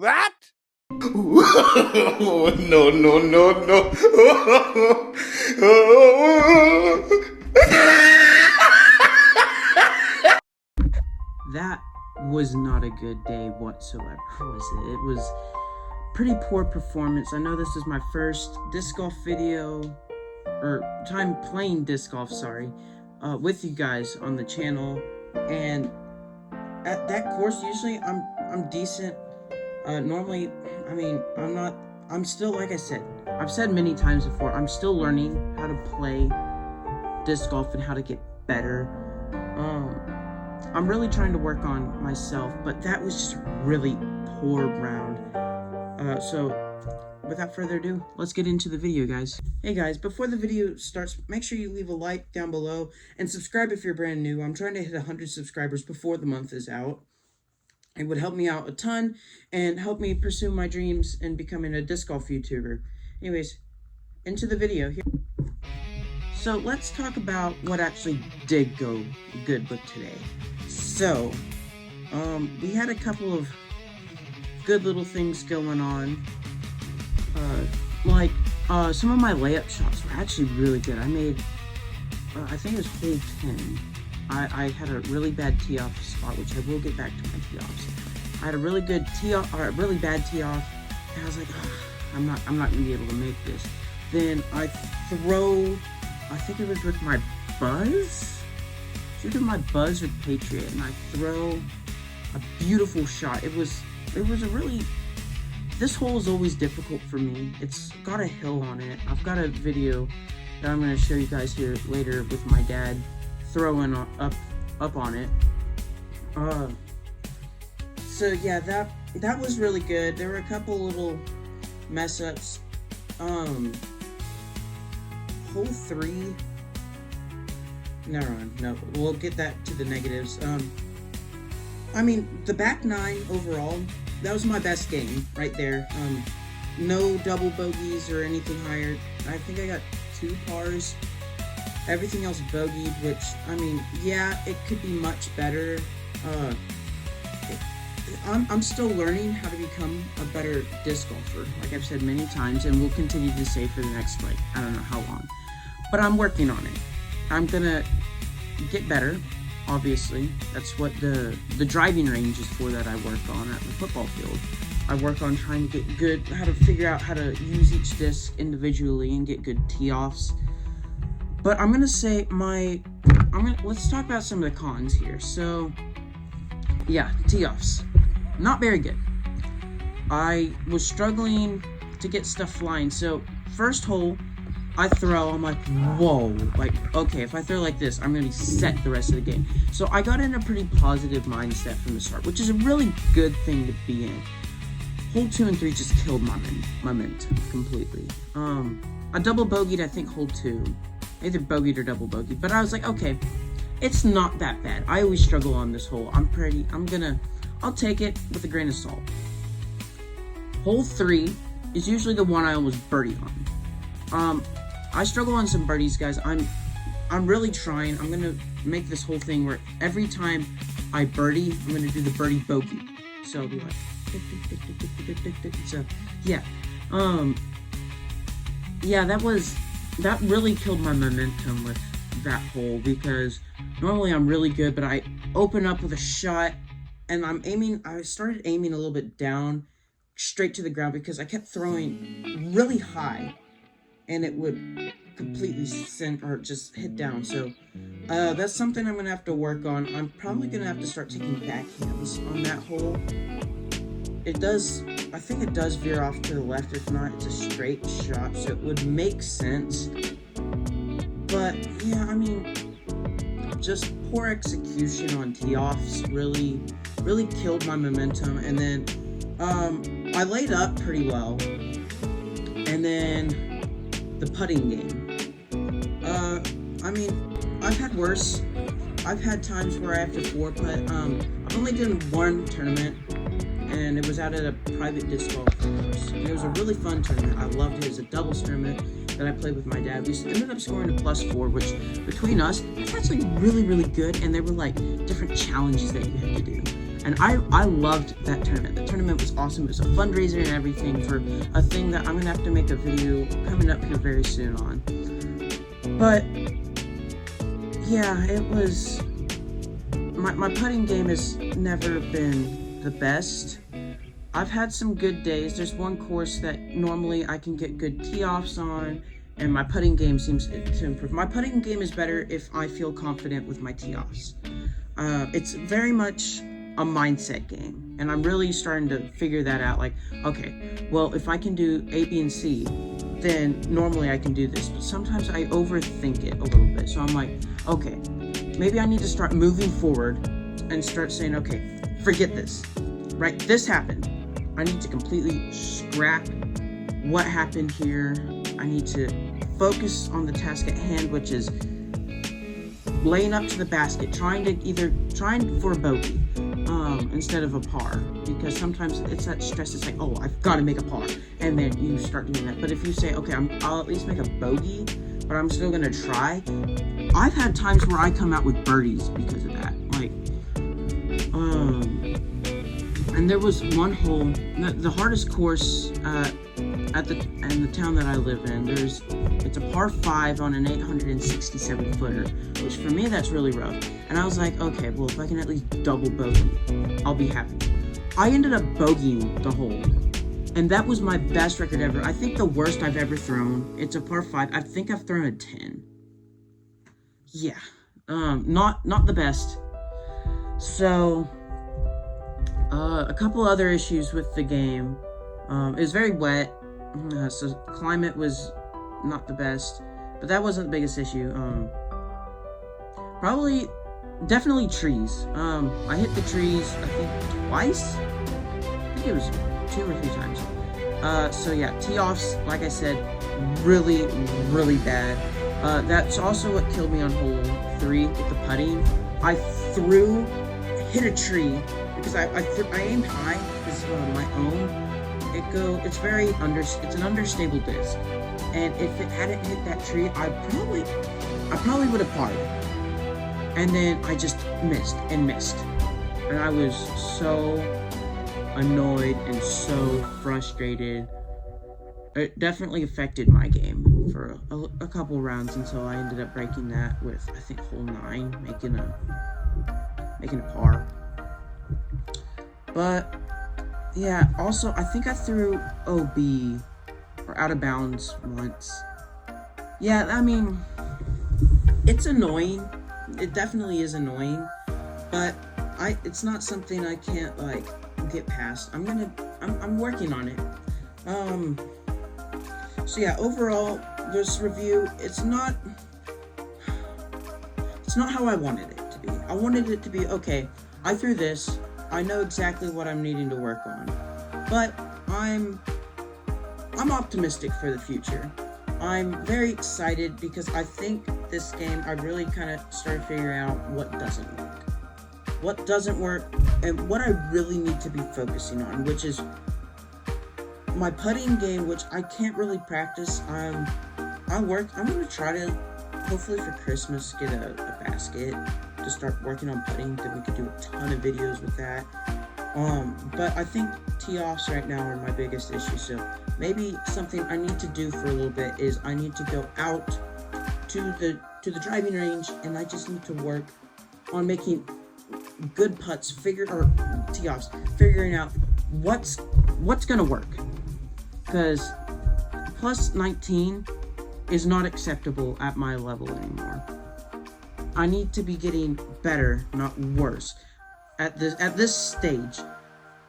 that? No, no, no, no. That was not a good day whatsoever, was it? It was pretty poor performance. I know this is my first disc golf video, or time playing disc golf, sorry, with you guys on the channel. And at that course, usually I'm decent. Normally, I mean, I'm still, like I said, I've said many times before, I'm still learning how to play disc golf and how to get better. I'm really trying to work on myself, but that was just a really poor round. So without further ado, let's get into the video, guys. Hey guys, before the video starts, make sure you leave a like down below and subscribe if you're brand new. I'm trying to hit 100 subscribers before the month is out. It would help me out a ton and help me pursue my dreams in becoming a disc golf YouTuber. Anyways, into the video here. So let's talk about what actually did go good with today. So, we had a couple of good little things going on. Some of my layup shots were actually really good. I made, I think it was hole 10. I had a really bad tee-off spot, which I will get back to my tee-offs. I had a really good tee-off, or a really bad tee-off, and I was like, I'm not gonna be able to make this. Then I throw, I think it was with my Buzz? It's either my Buzz or Patriot, and I throw a beautiful shot. It was a really, this hole is always difficult for me. It's got a hill on it. I've got a video that I'm gonna show you guys here later with my dad throwing up on it. So yeah, that was really good. There were a couple little mess ups. Hole 3. Never mind. No, we'll get that to the negatives. I mean, the back 9 overall, that was my best game right there. No double bogeys or anything higher. I think I got 2 pars. Everything else bogeyed, which, I mean, yeah, it could be much better. I'm still learning how to become a better disc golfer, like I've said many times, and will continue to say for the next, like, I don't know how long. But I'm working on it. I'm gonna get better, obviously. That's what the driving range is for that I work on at the football field. I work on trying to get good, how to figure out how to use each disc individually and get good tee-offs. But I'm gonna say let's talk about some of the cons here. So, yeah, tee-offs. Not very good. I was struggling to get stuff flying. So, first hole, I throw, I'm like, whoa. Like, okay, if I throw like this, I'm gonna be set the rest of the game. So I got in a pretty positive mindset from the start, which is a really good thing to be in. Hole 2 and 3 just killed my momentum completely. I double bogeyed, I think, hole 2. Either bogeyed or double bogeyed, but I was like, okay, it's not that bad. I always struggle on this hole. I'll take it with a grain of salt. Hole 3 is usually the one I almost birdie on. I struggle on some birdies, guys. I'm really trying. I'm gonna make this whole thing where every time I birdie, I'm gonna do the birdie bogey. So I'll be like, so yeah. Yeah, that really killed my momentum with that hole, because normally I'm really good, but I open up with a shot and I started aiming a little bit down straight to the ground because I kept throwing really high and it would completely just hit down. So that's something I'm gonna have to work on. I'm probably gonna have to start taking backhands on that hole. I think it does veer off to the left. If not, it's a straight shot, so it would make sense. But yeah, I mean, just poor execution on tee-offs really killed my momentum. And then I laid up pretty well, and then the putting game. I mean, I've had worse. I've had times where I have to 4-putt. I've only done one tournament, and it was out at a private disc golf course. And it was a really fun tournament. I loved it. It was a doubles tournament that I played with my dad. We ended up scoring a +4, which between us, that's actually really good. And there were like different challenges that you had to do. And I loved that tournament. The tournament was awesome. It was a fundraiser and everything for a thing that I'm gonna have to make a video coming up here very soon on. But yeah, it was, my putting game has never been the best. I've had some good days. There's one course that normally I can get good tee-offs on, and my putting game seems to improve. My putting game is better if I feel confident with my tee-offs. It's very much a mindset game, and I'm really starting to figure that out. Like, okay, well, if I can do A, B, and C, then normally I can do this. But sometimes I overthink it a little bit. So I'm like, okay, maybe I need to start moving forward and start saying, okay, forget this, right? This happened. I need to completely scrap what happened here. I need to focus on the task at hand, which is laying up to the basket, trying for a bogey instead of a par, because sometimes it's that stress. It's like, oh, I've got to make a par, and then you start doing that. But if you say, okay, I'll at least make a bogey, but I'm still gonna try. I've had times where I come out with birdies because of that. Like, and there was one hole, the hardest course in the town that I live in. It's a par 5 on an 867 footer, which for me that's really rough. And I was like, okay, well, if I can at least double bogey, I'll be happy. I ended up bogeying the hole, and that was my best record ever. I think the worst I've ever thrown. It's a par 5. I think I've thrown a 10. Yeah, not the best. So, a couple other issues with the game. It was very wet, so climate was not the best, but that wasn't the biggest issue. Definitely trees. I hit the trees, I think, twice? I think it was 2 or 3 times. So yeah, tee-offs, like I said, really, really bad. That's also what killed me on hole 3 with the putting. I hit a tree, because I aimed high, because my own. It's an understable disc, and if it hadn't hit that tree, I probably would have parred. And then I just missed, and I was so annoyed and so frustrated. It definitely affected my game for a couple rounds until I ended up breaking that with, I think, hole 9, making a par. But yeah, also, I think I threw OB, or out of bounds, once. Yeah, I mean, it's annoying. It definitely is annoying, but it's not something I can't, like, get past. I'm working on it. So yeah, overall, this review, it's not how I wanted it to be. I wanted it to be, okay, I threw this, I know exactly what I'm needing to work on, but I'm optimistic for the future. I'm very excited because I think this game, I really kind of started figuring out what doesn't work, and what I really need to be focusing on, which is my putting game, which I can't really practice. I'm gonna try to, hopefully for Christmas, get a basket to start working on putting, then we could do a ton of videos with that. But I think tee-offs right now are my biggest issue, so maybe something I need to do for a little bit is I need to go out to the driving range, and I just need to work on making good putts, tee-offs, figuring out what's gonna work, because plus 19 is not acceptable at my level anymore. I need to be getting better, not worse, at this stage.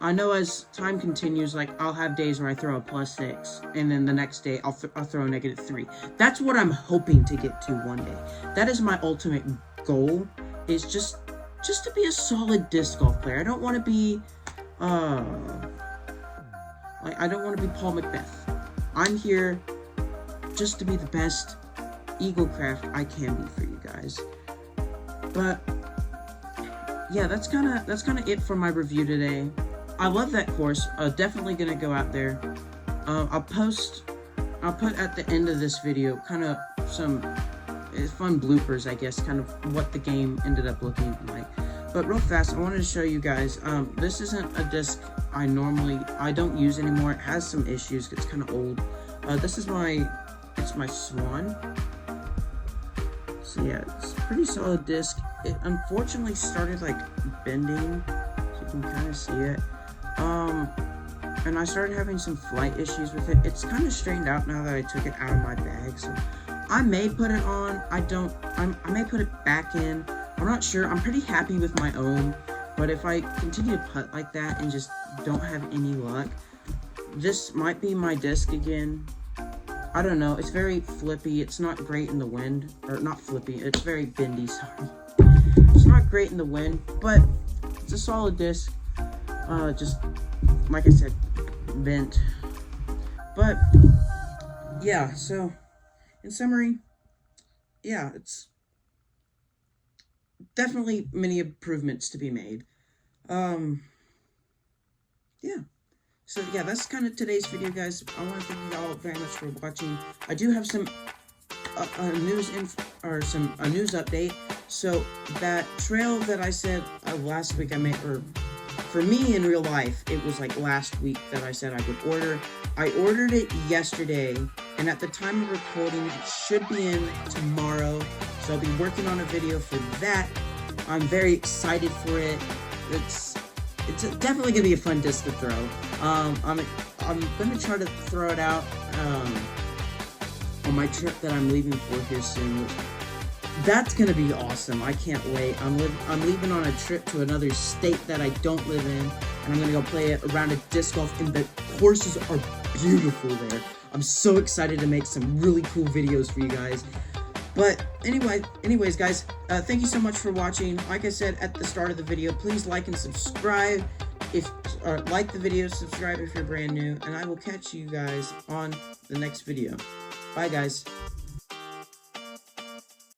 I know as time continues, like, I'll have days where I throw a +6, and then the next day I'll throw a -3. That's what I'm hoping to get to one day. That is my ultimate goal, is just to be a solid disc golf player. I don't want to be, I don't want to be Paul Macbeth. I'm here just to be the best Eaglecraft I can be for you guys. But yeah, that's kind of it for my review today. I love that course. Definitely gonna go out there. I'll put at the end of this video kind of some fun bloopers, I guess, kind of what the game ended up looking like. But real fast, I wanted to show you guys, this isn't a disc I don't use anymore. It has some issues, it's kind of old. This is it's my Swan. So yeah, it's a pretty solid disc. It unfortunately started like bending, so you can kind of see it. And I started having some flight issues with it. It's kind of straightened out now that I took it out of my bag, so I may put it on. I may put it back in. I'm not sure. I'm pretty happy with my own, but if I continue to putt like that and just don't have any luck, this might be my disc again. I don't know. It's very flippy. It's not great in the wind, or not flippy. It's very bendy. Sorry. It's not great in the wind, but it's a solid disc. Just like I said, bent. But yeah. So in summary, yeah, it's definitely many improvements to be made. Yeah. So yeah, that's kind of today's video, guys. I want to thank you all very much for watching. I do have some news update. So that trail that I said last week I made, or for me in real life, it was like last week that I said I would order. I ordered it yesterday, and at the time of recording, it should be in tomorrow. So I'll be working on a video for that. I'm very excited for it. It's definitely gonna be a fun disc to throw. I'm gonna try to throw it out on my trip that I'm leaving for here soon. That's gonna be awesome. I can't wait. I'm leaving on a trip to another state that I don't live in, and I'm gonna go play a round of disc golf, and the courses are beautiful there. I'm so excited to make some really cool videos for you guys. But anyways, guys, thank you so much for watching. Like I said at the start of the video, please like and subscribe. Like the video, subscribe if you're brand new, and I will catch you guys on the next video. Bye, guys.